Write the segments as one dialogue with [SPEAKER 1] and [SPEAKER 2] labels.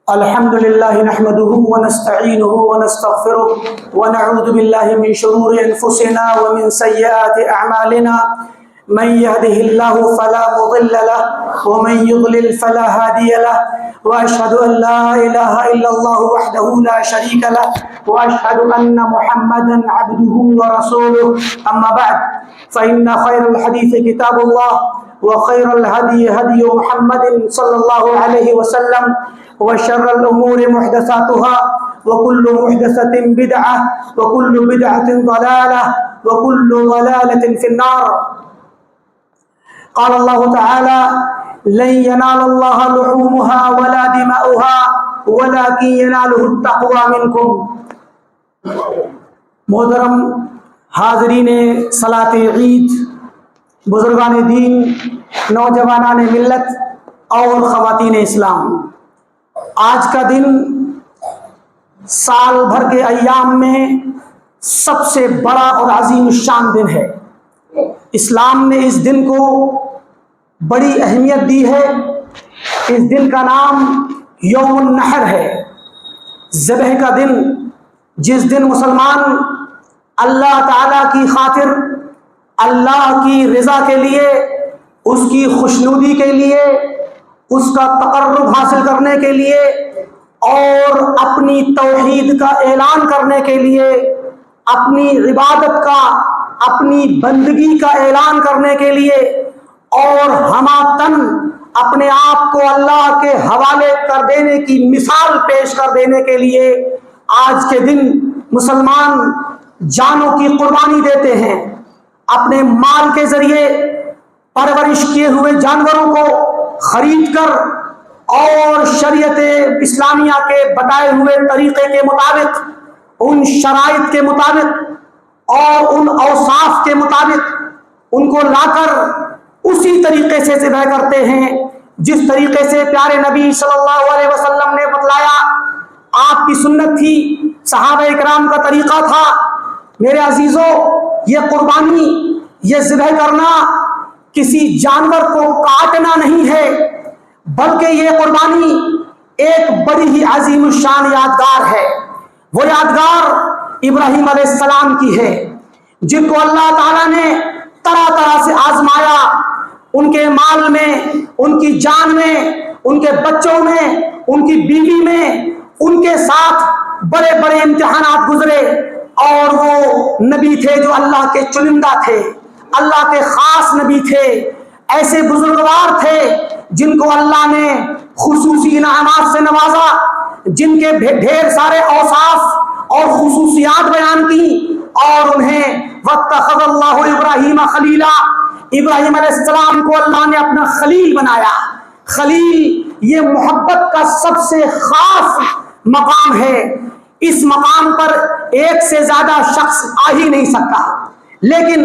[SPEAKER 1] الحمد لله نحمده ونستعينه ونستغفره ونعوذ بالله من شرور أنفسنا ومن سيئات أعمالنا من يهده الله فلا مضل له ومن يضلل فلا هادي له وأشهد أن لا إله إلا الله وحده لا شريك له وأشهد أن محمدا عبده ورسوله أما بعد فإن خير الحديث كتاب الله وخير الهدي هدي محمد صلى الله عليه وسلم وشر الأمور محدثاتها وكل محدثة بدعة وكل بدعة ضلالة وكل ضلالة في النار. قال الله تعالى: لن ينال الله لحومها ولا دماؤها ولكن يناله التقوى منكم. محترم حاضرین صلاۃ عید، بزرگان دین، نوجوانان ملت اور خواتین اسلام، آج کا دن سال بھر کے ایام میں سب سے بڑا اور عظیم الشان دن ہے. اسلام نے اس دن کو بڑی اہمیت دی ہے. اس دن کا نام یوم النحر ہے، ذبح کا دن، جس دن مسلمان اللہ تعالیٰ کی خاطر، اللہ کی رضا کے لیے، اس کی خوشنودی کے لیے، اس کا تقرب حاصل کرنے کے لیے اور اپنی توحید کا اعلان کرنے کے لیے، اپنی عبادت کا، اپنی بندگی کا اعلان کرنے کے لیے اور ہمہ تن اپنے آپ کو اللہ کے حوالے کر دینے کی مثال پیش کر دینے کے لیے آج کے دن مسلمان جانوں کی قربانی دیتے ہیں. اپنے مال کے ذریعے پرورش کیے ہوئے جانوروں کو خرید کر اور شریعت اسلامیہ کے بتائے ہوئے طریقے کے مطابق، ان شرائط کے مطابق اور ان اوصاف کے مطابق ان کو لا کر اسی طریقے سے ذبح کرتے ہیں جس طریقے سے پیارے نبی صلی اللہ علیہ وسلم نے بتلایا. آپ کی سنت تھی، صحابہ اکرام کا طریقہ تھا. میرے عزیزوں، یہ قربانی، یہ ذبح کرنا کسی جانور کو کاٹنا نہیں ہے، بلکہ یہ قربانی ایک بڑی ہی عظیم الشان یادگار ہے. وہ یادگار ابراہیم علیہ السلام کی ہے، جن کو اللہ تعالیٰ نے طرح طرح سے آزمایا. ان کے مال میں، ان کی جان میں، ان کے بچوں میں، ان کی بیوی میں، ان کے ساتھ بڑے بڑے امتحانات گزرے. اور وہ نبی تھے جو اللہ کے چنندہ تھے، اللہ کے خاص نبی تھے، ایسے بزرگوار تھے جن کو اللہ نے خصوصی انعامات سے نوازا، جن کے ڈھیر سارے اوصاف اور خصوصیات بیان کی، اور انہیں واتخذ اللہ ابراہیم خلیلا، ابراہیم علیہ السلام کو اللہ نے اپنا خلیل بنایا. خلیل یہ محبت کا سب سے خاص مقام ہے. اس مقام پر ایک سے زیادہ شخص آ ہی نہیں سکتا، لیکن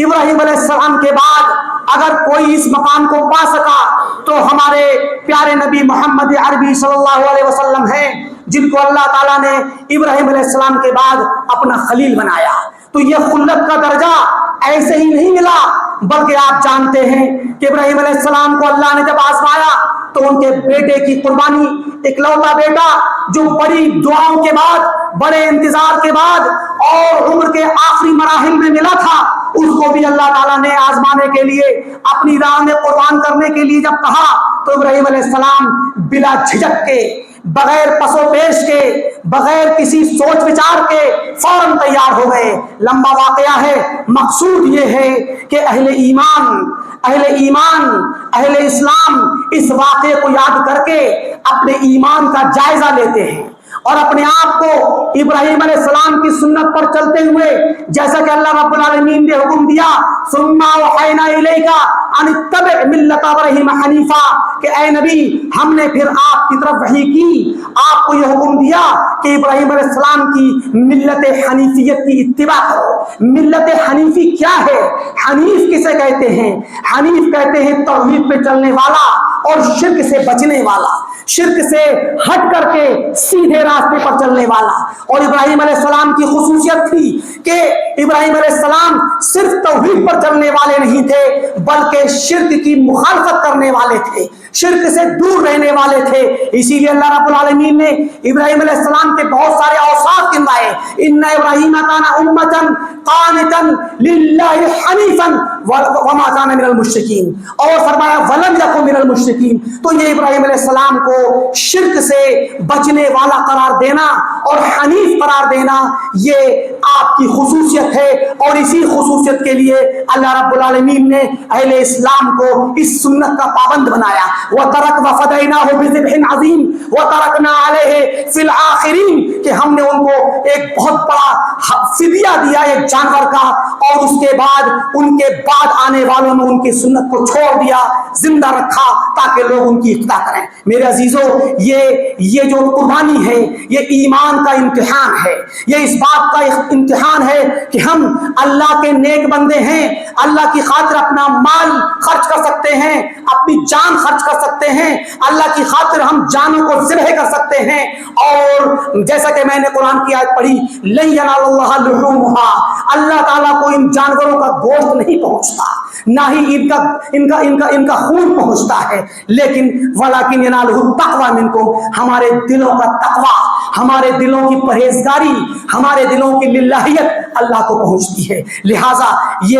[SPEAKER 1] ابراہیم علیہ السلام کے بعد اگر کوئی اس مقام کو پا سکا تو ہمارے پیارے نبی محمد عربی صلی اللہ علیہ وسلم ہیں، جن کو اللہ تعالیٰ نے ابراہیم علیہ السلام کے بعد اپنا خلیل بنایا. تو یہ خلت کا درجہ ایسے ہی نہیں ملا، بلکہ آپ جانتے ہیں کہ ابراہیم علیہ السلام کو اللہ نے جب آزمایا تو ان کے بیٹے کی قربانی، اکلوتا بیٹا جو بڑی دعاؤں کے بعد، بڑے انتظار کے بعد اور عمر کے آخری مراحل میں ملا تھا، اس کو بھی اللہ تعالیٰ نے آزمانے کے لیے، اپنی راہ میں قربان کرنے کے لیے جب کہا تو ابراہیم علیہ السلام بلا جھجک کے، بغیر پس و پیش کے، بغیر کسی سوچ وچار کے فوراً تیار ہو گئے. لمبا واقعہ ہے، مقصود یہ ہے کہ اہل ایمان، اہل اسلام اس واقعے کو یاد کر کے اپنے ایمان کا جائزہ لیتے ہیں اور اپنے آپ کو ابراہیم علیہ السلام کی سنت پر چلتے ہوئے، جیسا کہ اللہ رب العالمین نے حکم دیا ثم اوحینا الیک ان اتبع ملت ابراہیم حنیفا، کہ اے نبی ہم نے پھر آپ کی طرف وحی کی، آپ کو یہ حکم دیا کہ ابراہیم علیہ السلام کی ملت حنیفیت کی اتباع کرو. ملت حنیفی کیا ہے؟ حنیف کسے کہتے ہیں؟ حنیف کہتے ہیں توحید پہ چلنے والا اور شرک سے بچنے والا. شرک سے ہٹ کر کے سیدھے راستے پر چلنے والا. اور ابراہیم علیہ السلام کی خصوصیت تھی کہ ابراہیم علیہ السلام صرف توحید پر چلنے والے نہیں تھے بلکہ شرک کی مخالفت کرنے والے تھے, شرک سے دور رہنے والے تھے. اسی لیے اللہ رب العالمین نے ابراہیم علیہ السلام کے بہت سارے اوصاف گنوائے. ان ابراہیم کان امۃ قانتا للہ حنیفا وما کان من المشرکین, اور فرمایا ولم یکن من المشرکین. تو یہ ابراہیم علیہ السلام کو شرک سے بچنے والا قرار دینا اور حنیف قرار دینا یہ آپ کی خصوصیت ہے. اور اسی خصوصیت کے لیے اللہ رب العالمین نے اہل اسلام کو اس سنت کا پابند بنایا. وَتَرَكْ وَفَدَيْنَاهُ بِذِبْحٍ عَظِيمٍ وَتَرَكْنَا عَلَيْهِ فِي الْآخِرِينَ, کہ ہم نے ان کو ایک بہت بڑا فدیہ دیا ایک جانور کا, اور اس کے بعد ان کے بعد آنے والوں میں ان کی سنت کو چھوڑ دیا, زندہ رکھا تاکہ لوگ ان کی اقتدا کریں. میرے عزیزوں, یہ جو قربانی ہے یہ ایمان کا امتحان ہے, یہ اس بات کا امتحان ہے کہ ہم اللہ کے نیک بندے ہیں, اللہ کی خاطر اپنا مال خرچ کر سکتے ہیں, اپنی جان خرچ کر سکتے ہیں, اللہ کی خاطر ہم جانوں کو ذبح کر سکتے ہیں. اور جیسا کہ میں نے قرآن کی آیت پڑھی, لن ینال اللہ لحومها, اللہ تعالیٰ کو ان جانوروں کا گوشت نہیں پہنچتا, نہ ہی ان کا خون پہنچتا ہے, لیکن ولکن ینالہ التقوی منکم, ہمارے دلوں کا تقوی, ہمارے دلوں کی پرہیزگاری, ہمارے دلوں کی للہیت اللہ کو پہنچتی ہے. لہٰذا یہ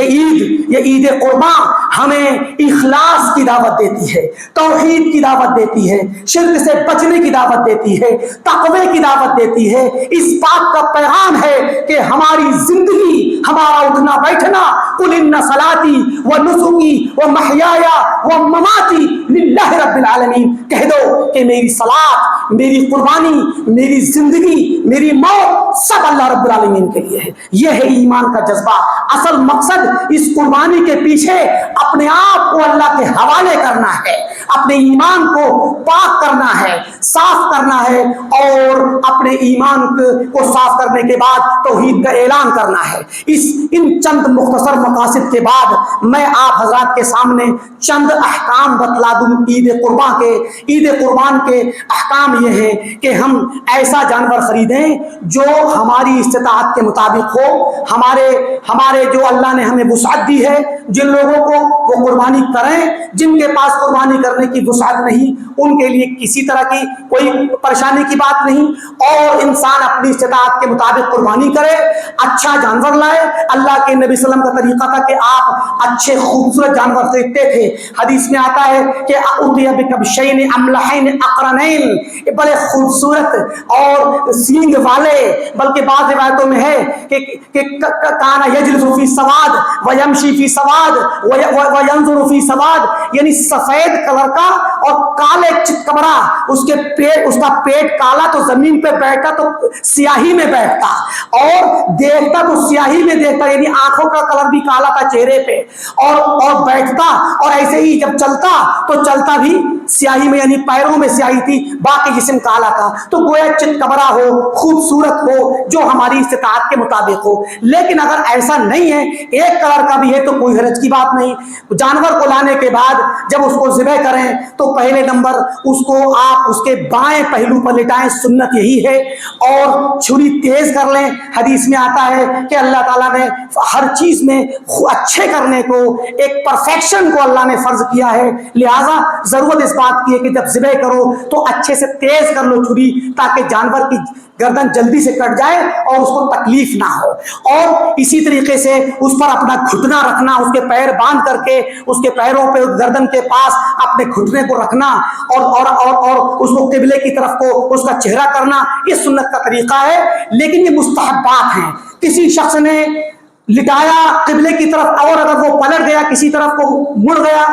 [SPEAKER 1] عید قربان ہمیں اخلاص کی دعوت دیتی ہے, توحید کی دعوت دیتی ہے, شرک سے بچنے کی دعوت دیتی ہے, تقوی کی دعوت دیتی ہے. اس بات کا پیغام ہے کہ ہماری زندگی, ہمارا اٹھنا بیٹھنا, قل ان صلاتی ونسکی ومحیای ومماتی للہ رب العالمین, کہہ دو کہ میری صلاۃ, میری قربانی, میری زندگی, میری موت سب اللہ رب العالمین کے لیے ہے. یہ ہے ایمان کا جذبہ. اصل مقصد اس قربانی کے پیچھے اپنے آپ کو اللہ کے حوالے کرنا ہے, اپنے ایمان کو پاک کرنا ہے, صاف کرنا ہے, اور اپنے ایمان کو صاف کرنے کے بعد توحید کا اعلان کرنا ہے. ان چند مختصر مقاصد کے بعد میں آپ حضرات کے سامنے چند احکام بتلا دوں عید قربان کے. عید قربان کے احکام یہ ہیں کہ ہم ایسا جانور خریدیں جو ہماری استطاعت کے مطابق ہو. ہمارے جو اللہ نے ہمیں وسعت دی ہے, جن لوگوں کو وہ قربانی کریں, جن کے پاس قربانی کرنے کی وسعت نہیں ان کے لیے کسی طرح کی کوئی پریشانی کی بات نہیں, اور انسان اپنی استطاعت کے مطابق قربانی کرے, اچھا جانور لائے. اللہ کے نبی صلی اللہ علیہ وسلم کا طریقہ تھا کہ آپ اچھے خوبصورت جانور خریدتے تھے. حدیث میں آتا ہے کہ اعطی بکبشین املحین اقرنین, بڑے خوبصورت اور سینگ والے, بلکہ بعض روایتوں میں ہے کہ کانا یجلس فی سواد ویمشی فی سواد وینظر فی سواد, یعنی سفید کلر کا اور کالے چتکبرا, اس کا پیٹ کالا تو زمین پہ بیٹھتا تو سیاہی میں بیٹھتا, اور دیکھتا تو سیاہی میں دیکھتا, یعنی آنکھوں کا کلر بھی کالا تھا چہرے پہ, اور بیٹھتا, اور ایسے ہی جب چلتا تو چلتا بھی سیاہی میں, یعنی پیروں میں سیاہی تھی, باقی جسم کالا تھا. تو گویا چتکبرا ہو, خوبصورت ہو, جو ہماری استطاعت کے مطابق ہو. لیکن اگر ایسا نہیں ہے, ایک کلر کا بھی ہے تو کوئی حرج کی بات نہیں. جانور کو لانے کے بعد جب اس کو ذبح کریں تو پہلے نمبر اس کو آپ اس کے بائیں پہلو پر لٹائیں, سنت یہی ہے, اور چھری تیز کر لیں. حدیث میں آتا ہے کہ اللہ تعالیٰ نے ہر چیز میں اچھے کرنے کو, ایک پرفیکشن کو اللہ نے فرض کیا ہے. لہٰذا ضرورت اس بات کی ہے کہ جب ذبح کرو تو اچھے سے تیز کر لو چھری, تاکہ جانور کی گردن جلدی سے کٹ جائے اور اس کو تکلیف نہ ہو. اور اسی طریقے سے اس پر اپنا گھٹنا رکھنا, اس کے پیر باندھ کر کے اس کے پیروں پہ گردن کے پاس اپنے گھٹنے کو رکھنا, اور اس کو قبلے کی طرف کو اس کا چہرہ کرنا, یہ سنت کا طریقہ ہے. لیکن یہ مستحبات ہیں. کسی شخص نے لٹایا قبلے کی طرف, اور اگر وہ پلٹ گیا, کسی طرف کو مڑ گیا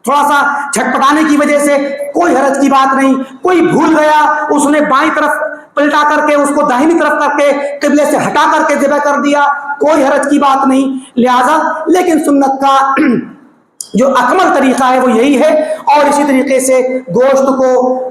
[SPEAKER 1] تھوڑا سا جھٹپٹانے کی وجہ سے, کوئی حرج کی بات نہیں. کوئی بھول گیا, اس نے بائیں طرف پلٹا کر کے اس کو داہنی طرف کر کے قبلے سے ہٹا کر کے ذبح کر دیا, کوئی حرج کی بات نہیں. لہذا لیکن سنت کا جو اکمل طریقہ ہے وہ یہی ہے، اور اسی طریقے سے گوشت کو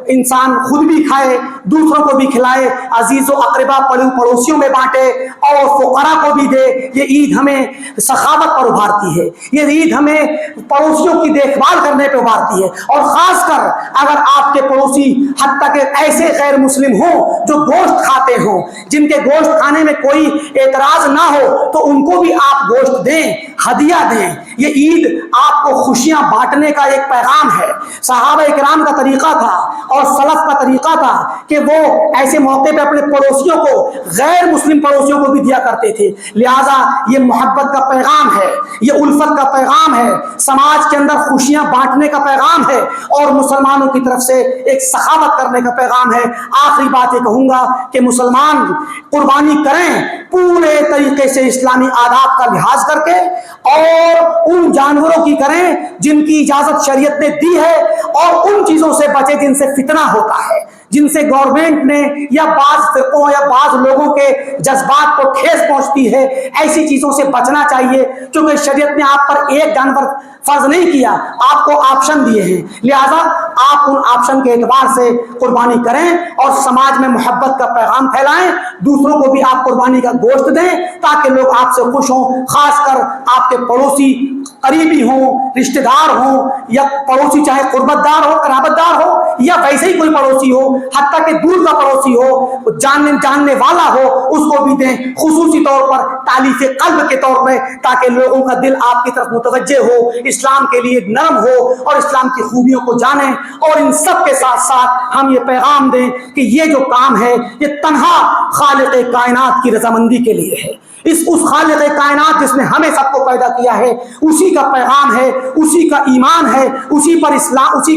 [SPEAKER 1] انسان خود بھی کھائے، دوسروں کو بھی کھلائے، عزیز و اقربا پڑوسیوں میں بانٹے اور فقراء کو بھی دے۔ یہ عید ہمیں سخاوت پر ابھارتی ہے، یہ عید ہمیں پڑوسیوں کی دیکھ بھال کرنے پہ ابھارتی ہے، اور خاص کر اگر آپ کے پڑوسی حتیٰ کہ ایسے غیر مسلم ہوں جو گوشت کھاتے ہوں، جن کے گوشت کھانے میں کوئی اعتراض نہ ہو، تو ان کو بھی آپ گوشت دیں، ہدیہ دیں۔ یہ عید آپ کو خوشیاں بانٹنے کا ایک پیغام ہے۔ صحابہ اکرام کا طریقہ تھا اور سلف کا طریقہ تھا کہ وہ ایسے موقع پہ اپنے پڑوسیوں کو، غیر مسلم پڑوسیوں کو بھی دیا کرتے تھے۔ لہٰذا یہ محبت کا پیغام ہے، یہ الفت کا پیغام ہے، سماج کے اندر خوشیاں بانٹنے کا پیغام ہے، اور مسلمانوں کی طرف سے ایک سخاوت کرنے کا پیغام ہے۔ آخری بات یہ کہوں گا کہ مسلمان قربانی کریں پورے طریقے سے اسلامی آداب کا لحاظ کر کے، اور ان جانوروں کی کریں جن کی اجازت شریعت نے دی ہے، اور ان چیزوں سے بچے جن سے فتنہ ہوتا ہے، جن سے گورنمنٹ نے یا بعض فرقوں یا بعض لوگوں کے جذبات کو ٹھیس پہنچتی ہے۔ ایسی چیزوں سے بچنا چاہیے، کیونکہ شریعت نے آپ پر ایک جانور فرض نہیں کیا، آپ کو آپشن دیے ہیں، لہذا آپ ان آپشن کے اعتبار سے قربانی کریں اور سماج میں محبت کا پیغام پھیلائیں۔ دوسروں کو بھی آپ قربانی کا گوشت دیں تاکہ لوگ آپ سے خوش ہوں، خاص کر آپ کے پڑوسی قریبی ہوں، رشتہ دار ہوں، یا پڑوسی چاہے قربت دار ہو، قرابت دار ہو، یا ویسے ہی کوئی پڑوسی ہو، حتیٰ کہ دور کا پڑوسی ہو، جاننے والا ہو، اس کو بھی دیں، خصوصی طور پر تالیف قلب کے طور پہ، تاکہ لوگوں کا دل آپ کی طرف متوجہ ہو، اسلام کے لیے نرم ہو، اور اسلام کی خوبیوں کو جانیں۔ اور ان سب کے ساتھ ساتھ ہم یہ پیغام دیں کہ یہ جو کام ہے یہ تنہا خالق کائنات کی رضامندی کے لیے ہے۔ اس خالق کائنات جس نے ہمیں سب کو پیدا کیا ہے، اسی کا پیغام ہے، اسی کا ایمان ہے، اسی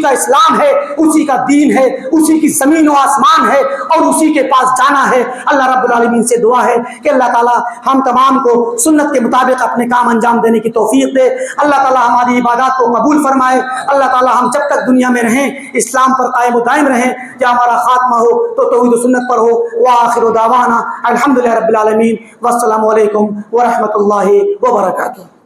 [SPEAKER 1] کا اسلام ہے، اسی کا دین ہے، اسی کی زمین و آسمان ہے، اور اسی کے پاس جانا ہے۔ اللہ رب العالمین سے دعا ہے کہ اللہ تعالی ہم تمام کو سنت کے مطابق اپنے کام انجام دینے کی توفیق دے۔ اللہ تعالی ہماری عبادات کو قبول فرمائے۔ اللہ تعالی ہم جب تک دنیا میں رہیں اسلام پر قائم و دائم رہیں، یا ہمارا خاتمہ ہو تو توحید و سنت پر ہو۔ وآخر دعوانا الحمدللہ رب العالمین، والسلام علیکم ورحمۃ اللہ وبرکاتہ۔